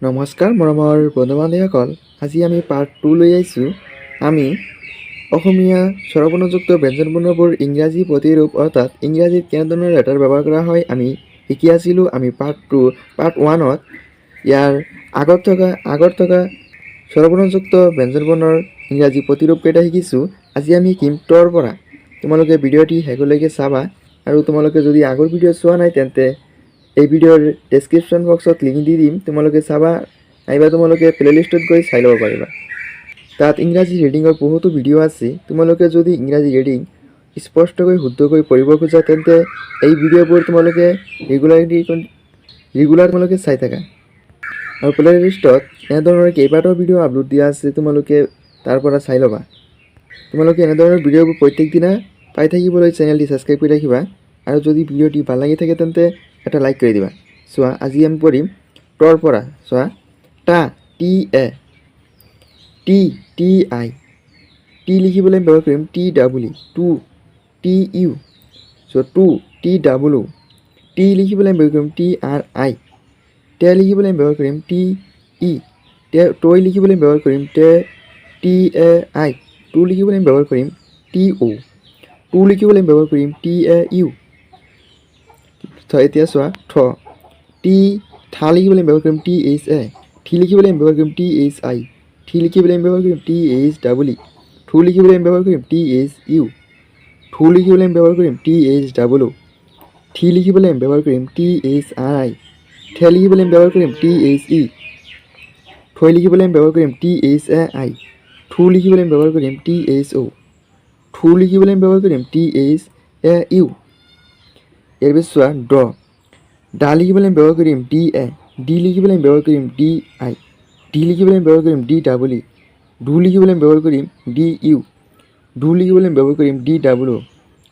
নমস্কাৰ মৰমৰ বন্ধু-বান্ধৱীসকল, আজি আমি পাৰ্ট 2 লৈ আহিছোঁ। আমি অসমীয়া স্বৰবৰ্ণযুক্ত ব্যঞ্জনবৰ্ণবোৰ ইংৰাজী প্ৰতিৰূপ অৰ্থাৎ ইংৰাজীত কেনেধৰণৰ লেটাৰ ব্যৱহাৰ কৰা হয় আমি শিকি আছিলোঁ। আমি পাৰ্ট 1ত ইয়াৰ আগত থকা স্বৰবৰ্ণযুক্ত ব্যঞ্জনবৰ্ণৰ ইংৰাজী প্ৰতিৰূপ কেইটা শিকিছোঁ। আজি আমি শিকিম টৰ পৰা। তোমালোকে ভিডিঅ'টি শেষলৈকে চাবা, আৰু তোমালোকে যদি আগৰ ভিডিঅ' চোৱা নাই তেন্তে এই ভিডিঅ'ৰ ডেছক্ৰিপশ্যন বক্সত লিংক দি দিম, তোমালোকে চাবা, নাইবা তোমালোকে প্লেলিষ্টত গৈ চাই ল'ব পাৰিবা। তাত ইংৰাজী ৰিডিঙৰ বহুতো ভিডিঅ' আছে। তোমালোকে যদি ইংৰাজী ৰিডিং স্পষ্টকৈ শুদ্ধকৈ পঢ়িব খোজা তেন্তে এই ভিডিঅ'বোৰ তোমালোকে ৰেগুলাৰ তোমালোকে চাই থাকা। আৰু প্লেলিষ্টত এনেধৰণৰ কেইবাটাও ভিডিঅ' আপলোড দিয়া আছে, তোমালোকে তাৰ পৰা চাই ল'বা। তোমালোকে এনেধৰণৰ ভিডিঅ'বোৰ প্ৰত্যেক দিনা পাই থাকিবলৈ চেনেলটি ছাবস্ক্ৰাইব কৰি ৰাখিবা, আৰু যদি ভিডিঅ'টি ভাল লাগি থাকে তেন্তে এটা লাইক কৰি দিবা। চোৱা, আজি আমি পঢ়িম টৰ পৰা। চোৱা, টা টি এ, টি টি আই, টি লিখিবলৈ ব্যৱহাৰ কৰিম টি ডাবল ই, টু টি ইউ, টু টি ডাবল অ', টি লিখিবলৈ ব্যৱহাৰ কৰিম টি আৰ আই, টে লিখিবলৈ ব্যৱহাৰ কৰিম টি ই, টই লিখিবলৈ ব্যৱহাৰ কৰিম টি এ আই, টু লিখিবলৈ ব্যৱহাৰ কৰিম টি অ', টু লিখিবলৈ ব্যৱহাৰ কৰিম টি এ ইউ। এতিয়া চোৱা, থা লিখিবলৈ ব্যৱহাৰ কৰিম টি এইচ এ, থি লিখিবলৈ ব্যৱহাৰ কৰিম টি এইচ আই, থি লিখিবলৈ ব্যৱহাৰ কৰিম টি এইচ ডাবল ই, থু লিখিবলৈ ব্যৱহাৰ কৰিম টি এইচ ইউ, থু লিখিবলৈ ব্যৱহাৰ কৰিম টি এইচ ডাবল অ', থি লিখিবলৈ ব্যৱহাৰ কৰিম T H R I, the লিখিবলৈ ব্যৱহাৰ কৰিম টি এইচ ই, থৈ লিখিবলৈ ব্যৱহাৰ কৰিম টি এইচ এ আই, থু লিখিবলৈ ব্যৱহাৰ কৰিম টি এইচ অ', থু লিখিবলৈ ব্যৱহাৰ কৰিম টি এইচ এ ইউ। ইয়াৰ পিছত চোৱা, ডা লিখিবলৈ ব্যৱহাৰ কৰিম ডি এ, ডি লিখিবলৈ ব্যৱহাৰ কৰিম ডি আই, ডি লিখিবলৈ ব্যৱহাৰ কৰিম ডি ডাবল ই, ডু লিখিবলৈ ব্যৱহাৰ কৰিম ডি ইউ, ডু লিখিবলৈ ব্যৱহাৰ কৰিম ডি ডাবল অ',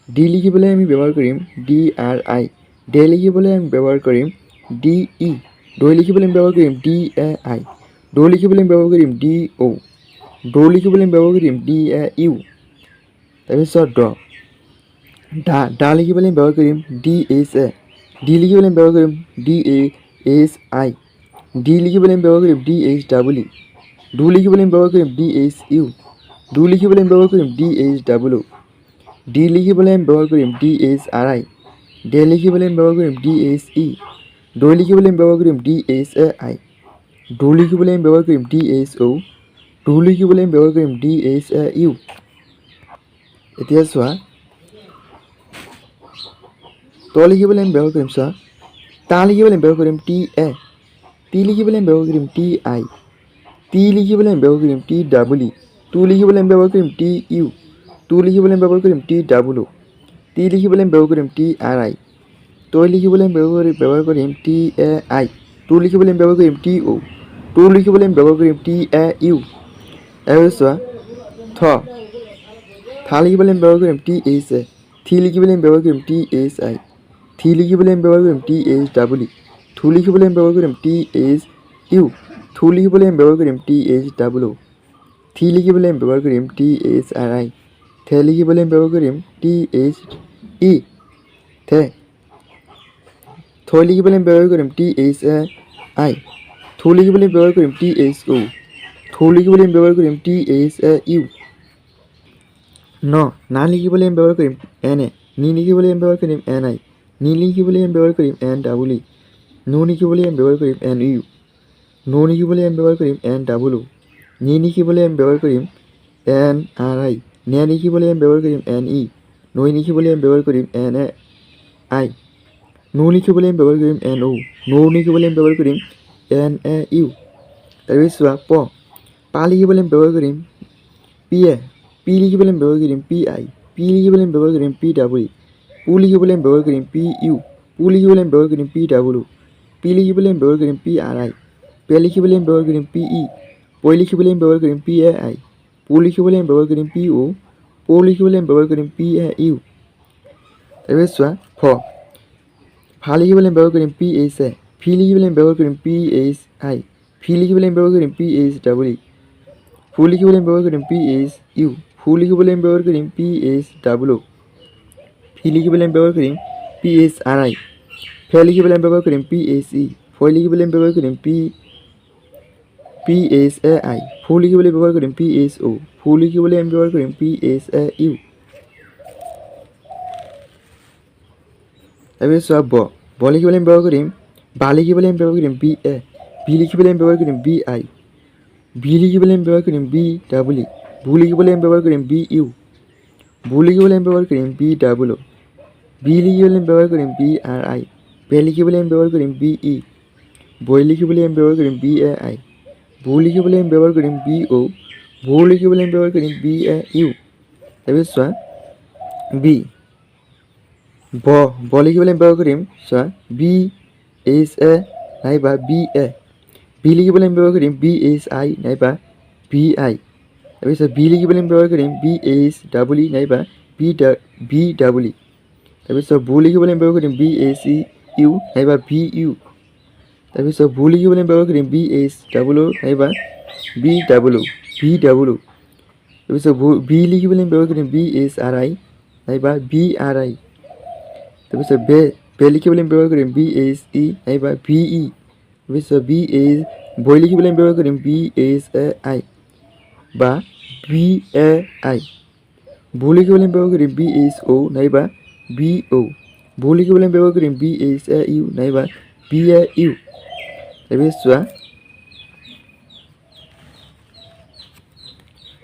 ডি লিখিবলৈ আমি ব্যৱহাৰ কৰিম ডি আৰ আই, ডে লিখিবলৈ আমি ব্যৱহাৰ কৰিম ডি ই, দৈ লিখিবলৈ ব্যৱহাৰ কৰিম ডি এ আই, দৌ লিখিবলৈ ব্যৱহাৰ কৰিম ডি অ', দৌ লিখিবলৈ ব্যৱহাৰ কৰিম ডি এ ইউ। তাৰপিছত ডা লিখিবলৈ ব্যৱহাৰ কৰিম ডি এইচ এ, ডি লিখিবলৈ ব্যৱহাৰ কৰিম ডি এইচ আই, ডি লিখিবলৈ ব্যৱহাৰ কৰিম D H double E, do লিখিবলৈ ব্যৱহাৰ কৰিম ডি এইচ ইউ, ডু লিখিবলৈ ব্যৱহাৰ কৰিম ডি এইচ ডাবল অ', ডি লিখিবলৈ ব্যৱহাৰ কৰিম D H R I, day লিখিবলৈ ব্যৱহাৰ কৰিম ডি এইচ ই, দৈ লিখিবলৈ ব্যৱহাৰ কৰিম ডি এইচ এ আই, দৌ লিখিবলৈ ব্যৱহাৰ কৰিম ডি এইচ অ', দু লিখিবলৈ ব্যৱহাৰ কৰিম ডি এইচ এ ইউ। এতিয়া চোৱা, ত লিখিবলৈ ব্যৱহাৰ কৰিম, চোৱা, তা লিখিবলৈ ব্যৱহাৰ কৰিম টি এ, টি লিখিবলৈ ব্যৱহাৰ কৰিম টি আই, টি লিখিবলৈ ব্যৱহাৰ কৰিম টি ডাবল ই, টু লিখিবলৈ ব্যৱহাৰ কৰিম টি ইউ, টু লিখিবলৈ ব্যৱহাৰ কৰিম টি ডাবল অ', টি লিখিবলৈ ব্যৱহাৰ কৰিম টি আৰ আই, তই লিখিবলৈ ব্যৱহাৰ কৰিম টি এ আই, টু লিখিবলৈ ব্যৱহাৰ কৰিম টি অ', টু লিখিবলৈ ব্যৱহাৰ কৰিম টি এ ইউ। তাৰপিছত চোৱা, থা লিখিবলৈ ব্যৱহাৰ কৰিম টি এইচ এ, থি লিখিবলৈ ব্যৱহাৰ কৰিম টি এইচ আই, থি লিখিবলৈ ব্যৱহাৰ কৰিম টি এইচ ডাবল ই, থু লিখিবলৈ ব্যৱহাৰ কৰিম টি এইচ ইউ, থু লিখিবলৈ ব্যৱহাৰ কৰিম টি এইচ ডাবল অ', থি লিখিবলৈ ব্যৱহাৰ কৰিম T H R I, the লিখিবলৈ ব্যৱহাৰ কৰিম টি এইচ ই, থে, থৈ লিখিবলৈ ব্যৱহাৰ কৰিম টি এইচ এ আই, থু লিখিবলৈ ব্যৱহাৰ কৰিম টি এইচ অ', থু লিখিবলৈ ব্যৱহাৰ কৰিম টি এইচ এ ইউ। না লিখিবলৈ ব্যৱহাৰ কৰিম এন এ, নি লিখিবলৈ ব্যৱহাৰ কৰিম এন আই, নি লিখিবলৈ ব্যৱহাৰ কৰিম এন ডাবল ই, নু লিখিবলৈ ব্যৱহাৰ কৰিম এন ইউ, নৌ লিখিবলৈ ব্যৱহাৰ কৰিম এন ডাবল অ', নি লিখিবলৈ ব্যৱহাৰ কৰিম এন আৰ আই, নে লিখিবলৈ ব্যৱহাৰ কৰিম এন ই, নৈ লিখিবলৈ ব্যৱহাৰ কৰিম এন এ আই, নৌ লিখিবলৈ ব্যৱহাৰ কৰিম এন অ', নৌ লিখিবলৈ ব্যৱহাৰ কৰিম এন এ ইউ। তাৰপিছত চোৱা, পা লিখিবলৈ ব্যৱহাৰ কৰিম পি এ, পি লিখিবলৈ ব্যৱহাৰ কৰিম পি আই, পি লিখিবলৈ ব্যৱহাৰ কৰিম পি ডাবল ই, পু লিখিবলৈ ব্যৱহাৰ কৰিম পি ইউ, পু লিখিবলৈ ব্যৱহাৰ কৰিম পি ডাবল অ', পি লিখিবলৈ ব্যৱহাৰ কৰিম পি আৰ আই, পে লিখিবলৈ ব্যৱহাৰ কৰিম পি ই, পৈ লিখিবলৈ ব্যৱহাৰ কৰিম পি এ আই, পু লিখিবলৈ ব্যৱহাৰ কৰিম পি অ', পৌ লিখিবলৈ ব্যৱহাৰ কৰিম পি এ ইউ। তাৰপিছত চোৱা, ফা লিখিবলৈ ব্যৱহাৰ কৰিম পি এইচ এ, ফি লিখিবলৈ ব্যৱহাৰ কৰিম পি এইচ আই, ফি লিখিবলৈ ব্যৱহাৰ কৰিম পি এইচ ডাবল ই, ফু লিখিবলৈ ব্যৱহাৰ কৰিম পি এইচ ইউ, ফু লিখিবলৈ ব্যৱহাৰ কৰিম পি এইচ ডাবল অ', ফি লিখিবলৈ ব্যৱহাৰ কৰিম পি এইচ আৰ আই, ফে লিখিবলৈ ব্যৱহাৰ কৰিম পি এইচ ই, ফৈ লিখিবলৈ ব্যৱহাৰ কৰিম পি PHAI, ফু লিখিবলৈ ব্যৱহাৰ কৰিম PHO, ফু লিখিবলৈ আমি ব্যৱহাৰ কৰিম PHAU। তাৰপিছত চোৱা ব লিখিবলৈ আমি ব্যৱহাৰ কৰিম, বা লিখিবলৈ আমি ব্যৱহাৰ কৰিম BA, বি লিখিবলৈ আমি ব্যৱহাৰ কৰিম BI, বি লিখিবলৈ আমি ব্যৱহাৰ কৰিম BW, ভু লিখিবলৈ আমি ব্যৱহাৰ কৰিম BU, ভু লিখিবলৈ আমি ব্যৱহাৰ কৰিম BW, বি লিখিবলৈ আমি ব্যৱহাৰ কৰিম BRI, বে লিখিবলৈ আমি ব্যৱহাৰ কৰিম BE, বই লিখিবলৈ আমি ব্যৱহাৰ কৰিম BAI, ভু লিখিবলৈ আমি ব্যৱহাৰ কৰিম BO, ভু লিখিবলৈ আমি ব্যৱহাৰ কৰিম BAU। তাৰপিছত চোৱা বি ব লিখিবলৈ আমি ব্যৱহাৰ কৰিম চোৱা BHA নাইবা BA, বি লিখিবলৈ আমি ব্যৱহাৰ কৰিম BHI নাইবা BI। তাৰপিছত বি লিখিবলৈ আমি ব্যৱহাৰ কৰিম BHW নাইবা BW। তাৰপিছত ভু লিখিবলৈ আমি ব্যৱহাৰ কৰিম BHEU নাইবা VU। তাৰপিছত ভু লিখিবলৈ আমি ব্যৱহাৰ কৰিম BHW নাইবা VW। তাৰপিছত বি লিখিবলৈ আমি ব্যৱহাৰ কৰিম BHRI নাইবা BRI। তাৰপিছত বে লিখিবলৈ আমি ব্যৱহাৰ কৰিম BHE নাইবা VE। তাৰপিছত বই লিখিবলৈ আমি ব্যৱহাৰ কৰিম BHAI বা BAI। ভু লিখিবলৈ আমি ব্যৱহাৰ কৰিম BHO নাইবা BO, ভু লিখিবলৈ আমি ব্যৱহাৰ কৰিম BHAU নাইবা BAU। তাৰপিছত চোৱা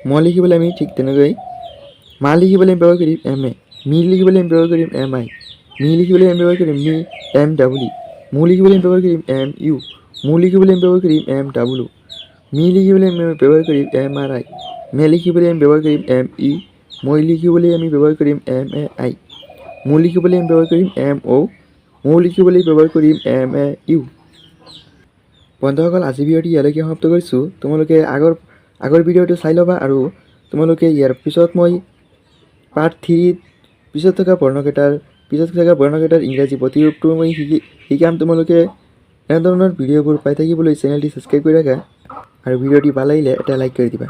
ম লিখিবলৈ আমি ঠিক তেনেকৈ মা লিখিবলৈ আমি ব্যৱহাৰ কৰিম MA, মি লিখিবলৈ আমি ব্যৱহাৰ কৰিম MI, মি লিখিবলৈ আমি ব্যৱহাৰ কৰিম MW, মু লিখিবলৈ আমি ব্যৱহাৰ কৰিম MU, মু লিখিবলৈ আমি ব্যৱহাৰ কৰিম MW, মি লিখিবলৈ আমি ব্যৱহাৰ কৰিম MRI, মে লিখিবলৈ আমি ব্যৱহাৰ কৰিম ME, মই লিখিবলৈ আমি ব্যৱহাৰ কৰিম MAI, মু লিখিবলৈ আমি ব্যৱহাৰ কৰিম MO, মৌ লিখিবলৈ ব্যৱহাৰ কৰিম MAU। বন্ধুসকল, আজি ভিডিঅ'টি ইয়ালৈকে সমাপ্ত কৰিছোঁ। তোমালোকে আগৰ ভিডিঅ'টো চাই ল'বা আৰু তোমালোকে ইয়াৰ পিছত মই পাৰ্ট 3 পিছত থকা বৰ্ণকেইটাৰ ইংৰাজী প্ৰতিৰূপটো মই শিকাম। তোমালোকে এনেধৰণৰ ভিডিঅ'বোৰ পাই থাকিবলৈ চেনেলটি ছাবস্ক্ৰাইব কৰি ৰাখা আৰু ভিডিঅ'টি ভাল লাগিলে এটা লাইক কৰি দিবা।